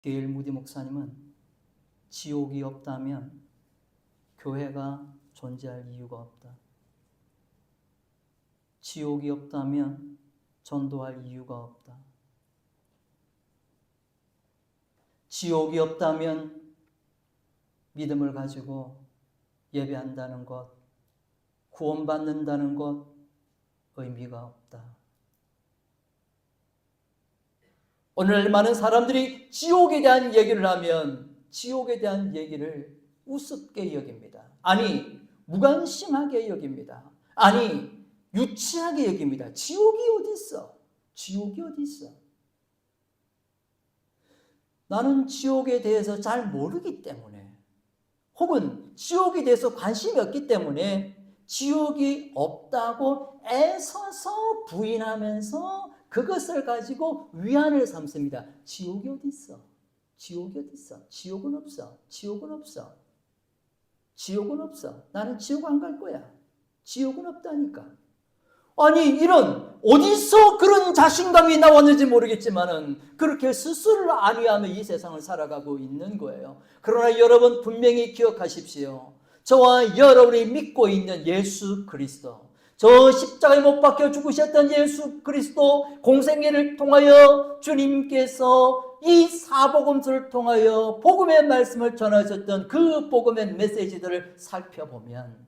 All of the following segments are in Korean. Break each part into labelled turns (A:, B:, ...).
A: 게일 무디 목사님은 지옥이 없다면 교회가 존재할 이유가 없다. 지옥이 없다면 전도할 이유가 없다. 지옥이 없다면 믿음을 가지고 예배한다는 것, 구원받는다는 것, 의미가 없다. 오늘날 많은 사람들이 지옥에 대한 얘기를 하면 지옥에 대한 얘기를 우습게 여깁니다. 아니, 무관심하게 여깁니다. 아니, 유치하게 여깁니다. 지옥이 어디 있어? 지옥이 어디 있어? 나는 지옥에 대해서 잘 모르기 때문에, 혹은 지옥에 대해서 관심이 없기 때문에 지옥이 없다고 애써서 부인하면서 그것을 가지고 위안을 삼습니다. 지옥이 어디 있어? 지옥이 어디 있어? 지옥은 없어. 지옥은 없어. 지옥은 없어. 나는 지옥 안 갈 거야. 지옥은 없다니까. 아니, 이런 어디서 그런 자신감이 나왔는지 모르겠지만은 그렇게 스스로를 안위하며 이 세상을 살아가고 있는 거예요. 그러나 여러분 분명히 기억하십시오. 저와 여러분이 믿고 있는 예수 그리스도, 저 십자가에 못 박혀 죽으셨던 예수 그리스도 공생애를 통하여 주님께서 이 사복음서를 통하여 복음의 말씀을 전하셨던 그 복음의 메시지들을 살펴보면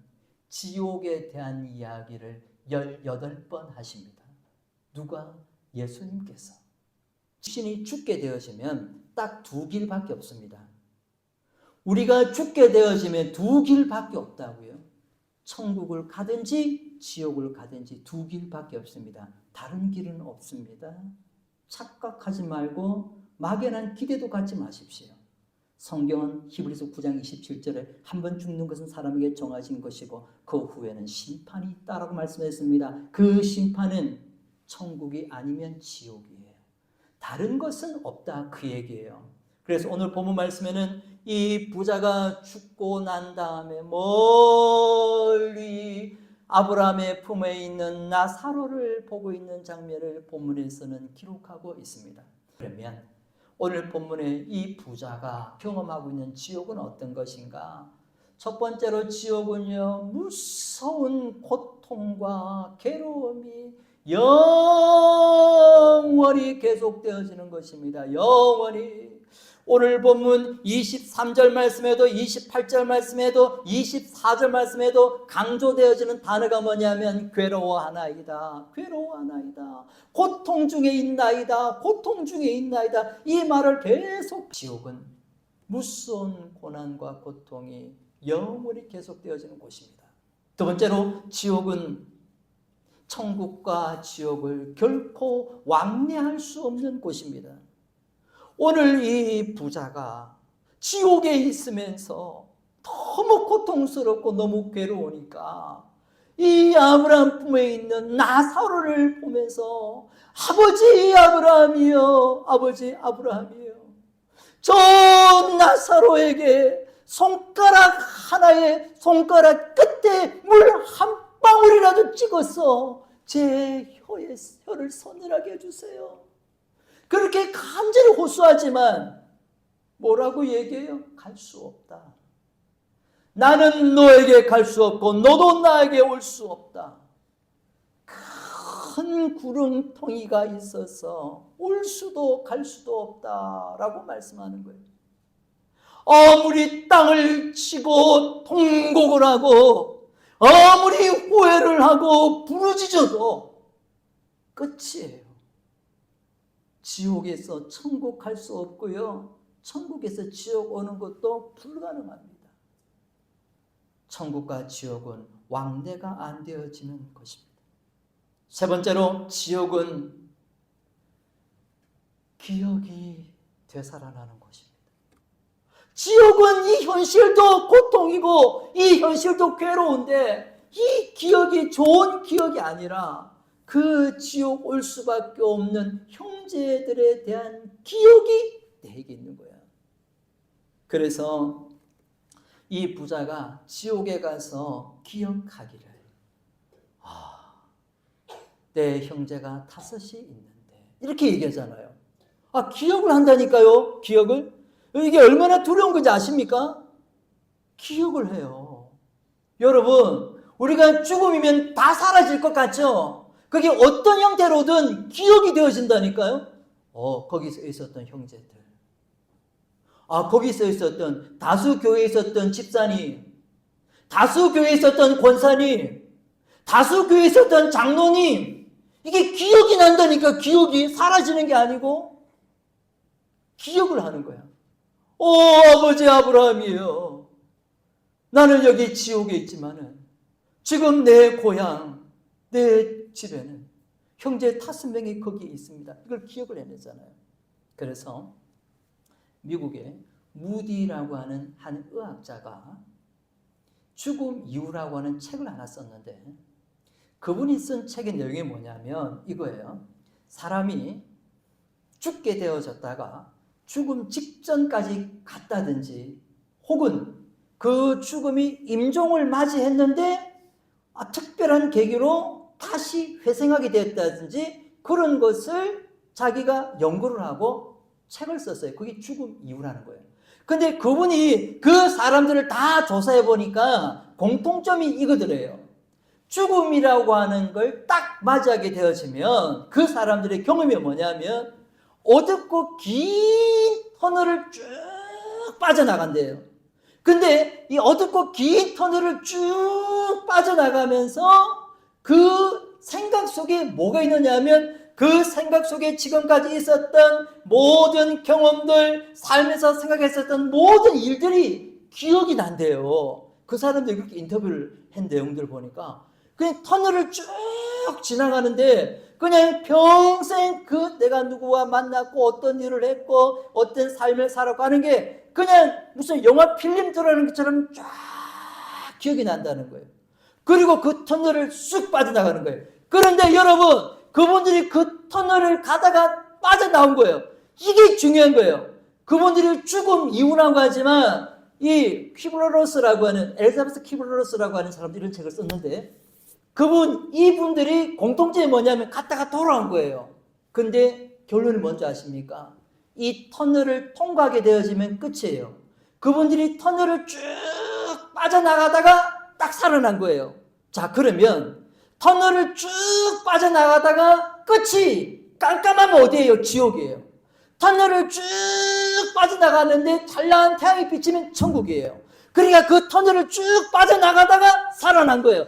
A: 지옥에 대한 이야기를 18번 하십니다. 누가? 예수님께서. 신이 죽게 되어지면 딱 두 길밖에 없습니다. 우리가 죽게 되어지면 두 길밖에 없다고요. 천국을 가든지 지옥을 가든지 두 길밖에 없습니다. 다른 길은 없습니다. 착각하지 말고 막연한 기대도 갖지 마십시오. 성경은 히브리서 9장 27절에 한 번 죽는 것은 사람에게 정하신 것이고 그 후에는 심판이 있다라고 말씀했습니다. 그 심판은 천국이 아니면 지옥이에요. 다른 것은 없다, 그 얘기예요. 그래서 오늘 본문 말씀에는 이 부자가 죽고 난 다음에 멀리 아브라함의 품에 있는 나사로를 보고 있는 장면을 본문에서는 기록하고 있습니다. 그러면 오늘 본문의 이 부자가 경험하고 있는 지옥은 어떤 것인가? 첫 번째로 지옥은요, 무서운 고통과 괴로움이 영원히 계속되어지는 것입니다. 영원히. 오늘 본문 23절 말씀에도 28절 말씀에도 24절 말씀에도 강조되어지는 단어가 뭐냐면 괴로워하나이다. 괴로워하나이다. 고통 중에 있나이다. 고통 중에 있나이다. 이 말을 계속. 지옥은 무서운 고난과 고통이 영원히 계속되어지는 곳입니다. 두 번째로 지옥은 천국과 지옥을 결코 왕래할 수 없는 곳입니다. 오늘 이 부자가 지옥에 있으면서 너무 고통스럽고 너무 괴로우니까 이 아브라함 품에 있는 나사로를 보면서 아버지 아브라함이여, 아버지 아브라함이여, 저 나사로에게 손가락 하나에 손가락 끝에 물 한 방울이라도 찍어서 제 혀를 서늘하게 해주세요. 그렇게 간절히 호소하지만 뭐라고 얘기해요? 갈 수 없다. 나는 너에게 갈 수 없고 너도 나에게 올 수 없다. 큰 구름통이가 있어서 올 수도 갈 수도 없다라고 말씀하는 거예요. 아무리 땅을 치고 통곡을 하고 아무리 후회를 하고 부르짖어도 끝이에요. 지옥에서 천국 갈 수 없고요. 천국에서 지옥 오는 것도 불가능합니다. 천국과 지옥은 왕래가 안 되어지는 것입니다. 세 번째로 지옥은 기억이 되살아나는 것입니다. 지옥은 이 현실도 고통이고 이 현실도 괴로운데 이 기억이 좋은 기억이 아니라 그 지옥 올 수밖에 없는 형제들에 대한 기억이 내게 있는 거야. 그래서 이 부자가 지옥에 가서 기억하기를, 내 형제가 5이 있는데, 이렇게 얘기하잖아요. 기억을 한다니까요. 기억을. 이게 얼마나 두려운 건지 아십니까? 기억을 해요. 여러분, 우리가 죽음이면 다 사라질 것 같죠? 그게 어떤 형태로든 기억이 되어진다니까요. 거기서 있었던 형제들. 거기서 있었던, 다수교회에 있었던 집사님, 다수교회에 있었던 권사님, 다수교회에 있었던 장로님, 이게 기억이 난다니까. 기억이 사라지는 게 아니고 기억을 하는 거야. 아버지 아브라함이에요. 나는 여기 지옥에 있지만은 지금 내 고향, 내 집에는 형제 5명이 거기에 있습니다. 이걸 기억을 해내잖아요. 그래서 미국의 무디라고 하는 한 의학자가 죽음 이후라고 하는 책을 하나 썼는데, 그분이 쓴 책의 내용이 뭐냐면 이거예요. 사람이 죽게 되어졌다가 죽음 직전까지 갔다든지, 혹은 그 죽음이 임종을 맞이했는데 특별한 계기로 다시 회생하게 되었다든지, 그런 것을 자기가 연구를 하고 책을 썼어요. 그게 죽음 이후라는 거예요. 근데 그분이 그 사람들을 다 조사해 보니까 공통점이 이거더래요. 죽음이라고 하는 걸 딱 맞이하게 되어지면 그 사람들의 경험이 뭐냐면 어둡고 긴 터널을 쭉 빠져나간대요. 근데 이 어둡고 긴 터널을 쭉 빠져나가면서 그 생각 속에 뭐가 있느냐면, 그 생각 속에 지금까지 있었던 모든 경험들, 삶에서 생각했었던 모든 일들이 기억이 난대요. 그 사람들이 그렇게 인터뷰를 한 내용들을 보니까 그냥 터널을 쭉 지나가는데 그냥 평생 내가 누구와 만났고 어떤 일을 했고 어떤 삶을 살아가는 게 그냥 무슨 영화 필름 들어가는 것처럼 쫙 기억이 난다는 거예요. 그리고 그 터널을 쑥 빠져나가는 거예요. 그런데 여러분, 그분들이 그 터널을 가다가 빠져나온 거예요. 이게 중요한 거예요. 그분들이 죽음 이후라고 하지만 이 키블러로스라고 하는, 엘리자베스 키블러로스라고 하는 사람들이 이런 책을 썼는데, 이분들이 공통점이 뭐냐면 갔다가 돌아온 거예요. 근데 결론이 뭔지 아십니까? 이 터널을 통과하게 되어지면 끝이에요. 그분들이 터널을 쭉 빠져나가다가 딱 살아난 거예요. 자, 그러면 터널을 쭉 빠져나가다가 끝이 깜깜하면 어디예요? 지옥이에요. 터널을 쭉 빠져나가는데 찬란한 태양이 비치면 천국이에요. 그러니까 그 터널을 쭉 빠져나가다가 살아난 거예요.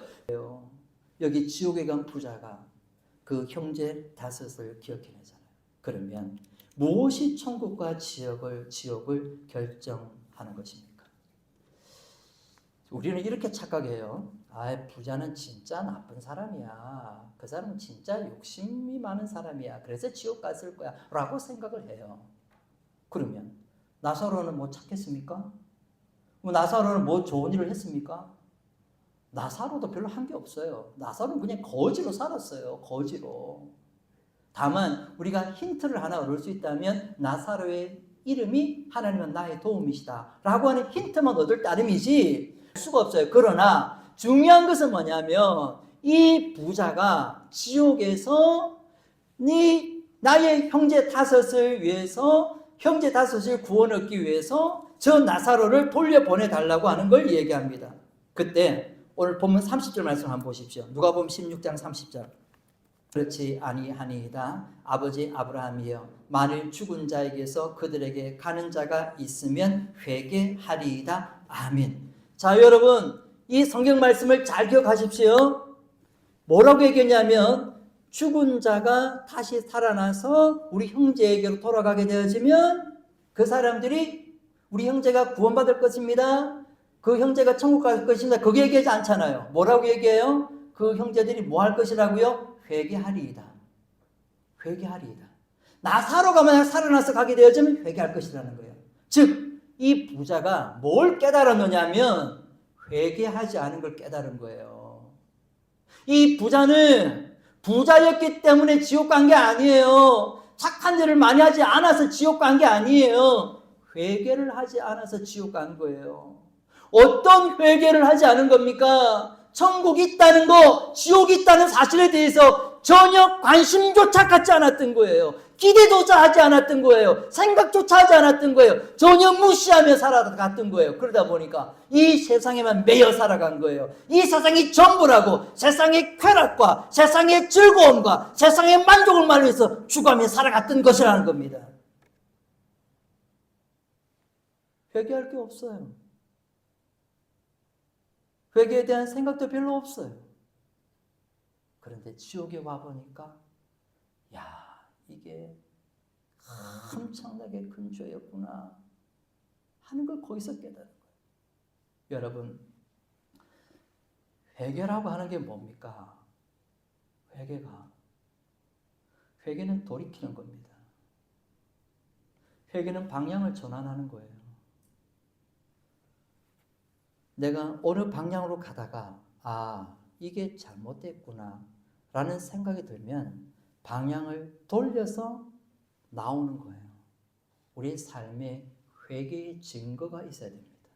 A: 여기 지옥에 간 부자가 그 형제 5을 기억해내잖아요. 그러면 무엇이 천국과 지옥을 결정하는 것입니까? 우리는 이렇게 착각해요. 부자는 진짜 나쁜 사람이야. 그 사람은 진짜 욕심이 많은 사람이야. 그래서 지옥 갔을 거야. 라고 생각을 해요. 그러면 나사로는 뭐 착했습니까? 나사로는 뭐 좋은 일을 했습니까? 나사로도 별로 한 게 없어요. 나사로는 그냥 거지로 살았어요. 거지로. 다만 우리가 힌트를 하나 얻을 수 있다면 나사로의 이름이 하나님은 나의 도움이시다 라고 하는 힌트만 얻을 따름이지 할 수가 없어요. 그러나 중요한 것은 뭐냐면 이 부자가 지옥에서 나의 형제 5을 위해서, 형제 5을 구원 얻기 위해서 저 나사로를 돌려보내달라고 하는 걸 얘기합니다. 그때 오늘 본문 30절 말씀 한번 보십시오. 누가복음 16장 30절. 그렇지 아니하니이다. 아버지 아브라함이여, 만일 죽은 자에게서 그들에게 가는 자가 있으면 회개하리이다. 아멘. 자, 여러분, 이 성경 말씀을 잘 기억하십시오. 뭐라고 얘기했냐면 죽은 자가 다시 살아나서 우리 형제에게로 돌아가게 되어지면 그 사람들이 우리 형제가 구원받을 것입니다. 그 형제가 천국 갈 것입니다. 그게 얘기하지 않잖아요. 뭐라고 얘기해요? 그 형제들이 뭐 할 것이라고요? 회개하리이다. 회개하리이다. 나사로가 만약 살아나서 가게 되어지면 회개할 것이라는 거예요. 즉, 이 부자가 뭘 깨달았느냐면 회개하지 않은 걸 깨달은 거예요. 이 부자는 부자였기 때문에 지옥 간 게 아니에요. 착한 일을 많이 하지 않아서 지옥 간 게 아니에요. 회개를 하지 않아서 지옥 간 거예요. 어떤 회개를 하지 않은 겁니까? 천국이 있다는 거, 지옥이 있다는 사실에 대해서 전혀 관심조차 갖지 않았던 거예요. 기대조차 하지 않았던 거예요. 생각조차 하지 않았던 거예요. 전혀 무시하며 살아갔던 거예요. 그러다 보니까 이 세상에만 매여 살아간 거예요. 이 세상이 전부라고, 세상의 쾌락과 세상의 즐거움과 세상의 만족을 말해서 죽어가며 살아갔던 것이라는 겁니다. 회개할 게 없어요. 회개에 대한 생각도 별로 없어요. 그런데 지옥에 와보니까 이게 엄청나게 큰 죄였구나 하는 걸 거기서 깨달은 거예요. 여러분, 회개라고 하는 게 뭡니까? 회개는 돌이키는 겁니다. 회개는 방향을 전환하는 거예요. 내가 어느 방향으로 가다가 이게 잘못됐구나 라는 생각이 들면 방향을 돌려서 나오는 거예요. 우리의 삶에 회개의 증거가 있어야 됩니다.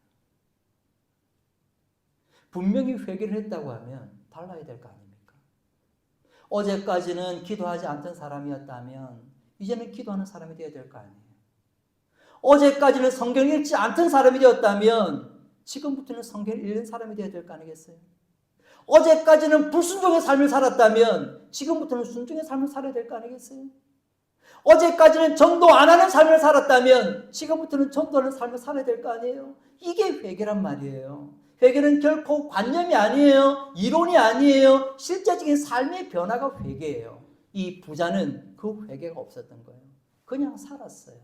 A: 분명히 회개를 했다고 하면 달라야 될 거 아닙니까? 어제까지는 기도하지 않던 사람이었다면 이제는 기도하는 사람이 되어야 될 거 아니에요. 어제까지는 성경을 읽지 않던 사람이 되었다면 지금부터는 성경을 읽는 사람이 되어야 될 거 아니겠어요? 어제까지는 불순종의 삶을 살았다면 지금부터는 순종의 삶을 살아야 될 거 아니겠어요? 어제까지는 전도 안 하는 삶을 살았다면 지금부터는 전도하는 삶을 살아야 될 거 아니에요? 이게 회개란 말이에요. 회개는 결코 관념이 아니에요. 이론이 아니에요. 실제적인 삶의 변화가 회개예요. 이 부자는 그 회개가 없었던 거예요. 그냥 살았어요.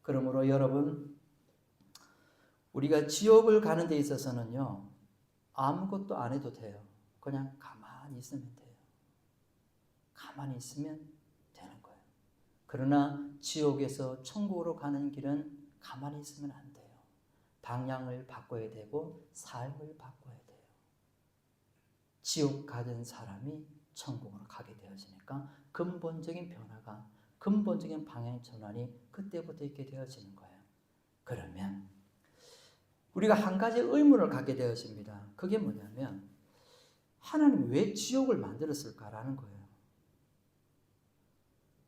A: 그러므로 여러분, 우리가 지옥을 가는 데 있어서는요, 아무것도 안 해도 돼요. 그냥 가만히 있으면 돼요. 가만히 있으면 되는 거예요. 그러나 지옥에서 천국으로 가는 길은 가만히 있으면 안 돼요. 방향을 바꿔야 되고 삶을 바꿔야 돼요. 지옥 가던 사람이 천국으로 가게 되어지니까 근본적인 변화가, 근본적인 방향 전환이 그때부터 있게 되어지는 거예요. 그러면 우리가 한 가지 의문을 갖게 되어집니다. 그게 뭐냐면 하나님이 왜 지옥을 만들었을까라는 거예요.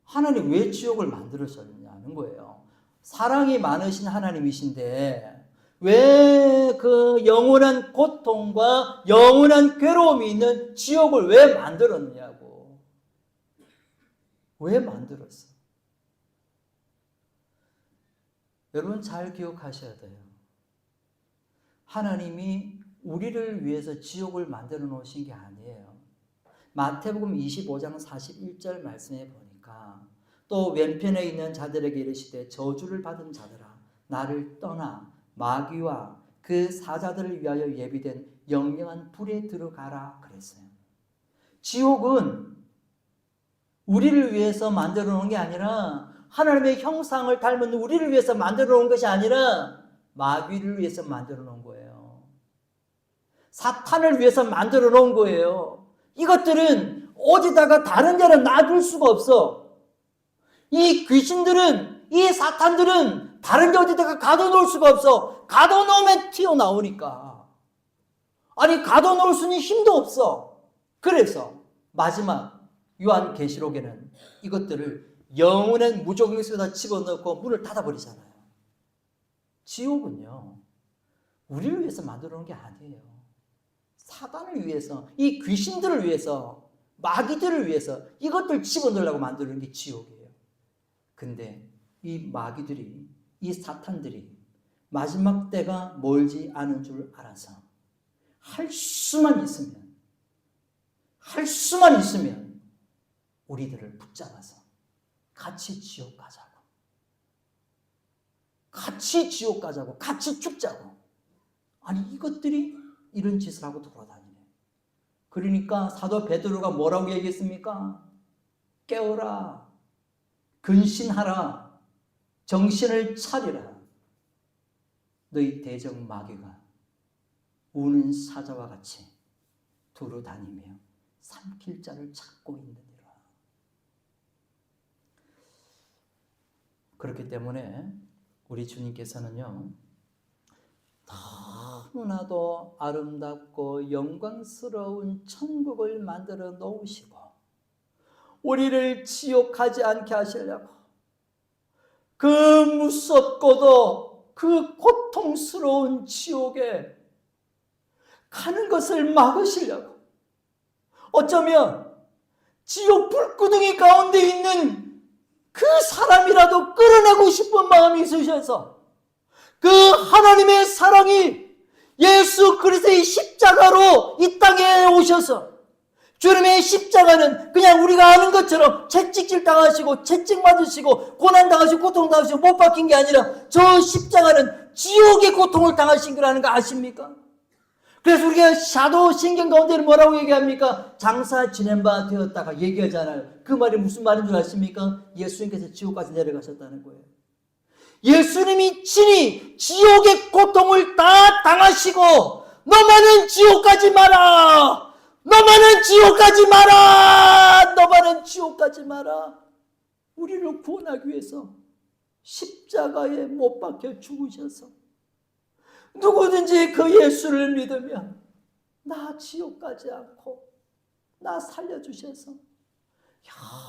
A: 하나님 왜 지옥을 만들었냐는 거예요. 사랑이 많으신 하나님이신데 왜 그 영원한 고통과 영원한 괴로움이 있는 지옥을 왜 만들었냐고. 왜 만들었어? 여러분 잘 기억하셔야 돼요. 하나님이 우리를 위해서 지옥을 만들어 놓으신 게 아니에요. 마태복음 25장 41절 말씀에 보니까 또 왼편에 있는 자들에게 이르시되 저주를 받은 자들아 나를 떠나 마귀와 그 사자들을 위하여 예비된 영영한 불에 들어가라 그랬어요. 지옥은 우리를 위해서 만들어 놓은 게 아니라 하나님의 형상을 닮은 우리를 위해서 만들어 놓은 것이 아니라 마귀를 위해서 만들어 놓은 거예요. 사탄을 위해서 만들어 놓은 거예요. 이것들은 어디다가 다른 데는 놔둘 수가 없어. 이 귀신들은, 이 사탄들은 다른 데 어디다가 가둬놓을 수가 없어. 가둬놓으면 튀어나오니까. 아니 가둬놓을 수는 힘도 없어. 그래서 마지막 요한계시록에는 이것들을 영원한 무저갱 속에다 집어넣고 문을 닫아버리잖아요. 지옥은요 우리를 위해서 만들어 놓은 게 아니에요. 사단을 위해서, 이 귀신들을 위해서, 마귀들을 위해서 이것들 집어넣으려고 만드는 게 지옥이에요. 근데 이 마귀들이, 이 사탄들이 마지막 때가 멀지 않은 줄 알아서 할 수만 있으면 우리들을 붙잡아서 같이 지옥 가자고, 같이 죽자고. 아니 이것들이 이런 짓을 하고 돌아다니네. 그러니까 사도 베드로가 뭐라고 얘기했습니까? 깨어라, 근신하라, 정신을 차리라. 너희 대적 마귀가 우는 사자와 같이 두루 다니며 삼킬 자를 찾고 있느니라. 그렇기 때문에 우리 주님께서는요 너무나도 아름답고 영광스러운 천국을 만들어 놓으시고 우리를 지옥 가지 않게 하시려고, 그 무섭고도 그 고통스러운 지옥에 가는 것을 막으시려고, 어쩌면 지옥 불구덩이 가운데 있는 그 사람이라도 끌어내고 싶은 마음이 있으셔서 그 하나님의 사랑이 예수 그리스도의 십자가로 이 땅에 오셔서, 주님의 십자가는 그냥 우리가 아는 것처럼 채찍질 당하시고 채찍 맞으시고 고난 당하시고 고통 당하시고 못 박힌 게 아니라 저 십자가는 지옥의 고통을 당하신 거라는 거 아십니까? 그래서 우리가 사도신경 가운데는 뭐라고 얘기합니까? 장사 지낸 바 되었다가 얘기하잖아요. 그 말이 무슨 말인 줄 아십니까? 예수님께서 지옥까지 내려가셨다는 거예요. 예수님이 친히 지옥의 고통을 다 당하시고, 너만은 지옥 가지 마라, 너만은 지옥 가지 마라, 너만은 지옥 가지 마라, 우리를 구원하기 위해서 십자가에 못 박혀 죽으셔서 누구든지 그 예수를 믿으면 나 지옥 가지 않고 나 살려주셔서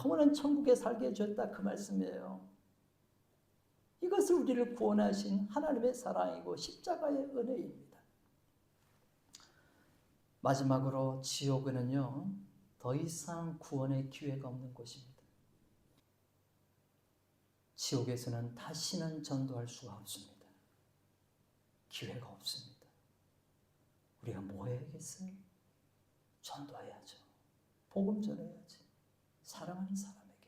A: 영원한 천국에 살게 해줬다, 그 말씀이에요. 이것을 우리를 구원하신 하나님의 사랑이고 십자가의 은혜입니다. 마지막으로 지옥은요, 더 이상 구원의 기회가 없는 곳입니다. 지옥에서는 다시는 전도할 수가 없습니다. 기회가 없습니다. 우리가 뭐 해야겠어요? 전도해야죠. 복음 전해야지. 사랑하는 사람에게.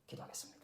A: 기도하겠습니다.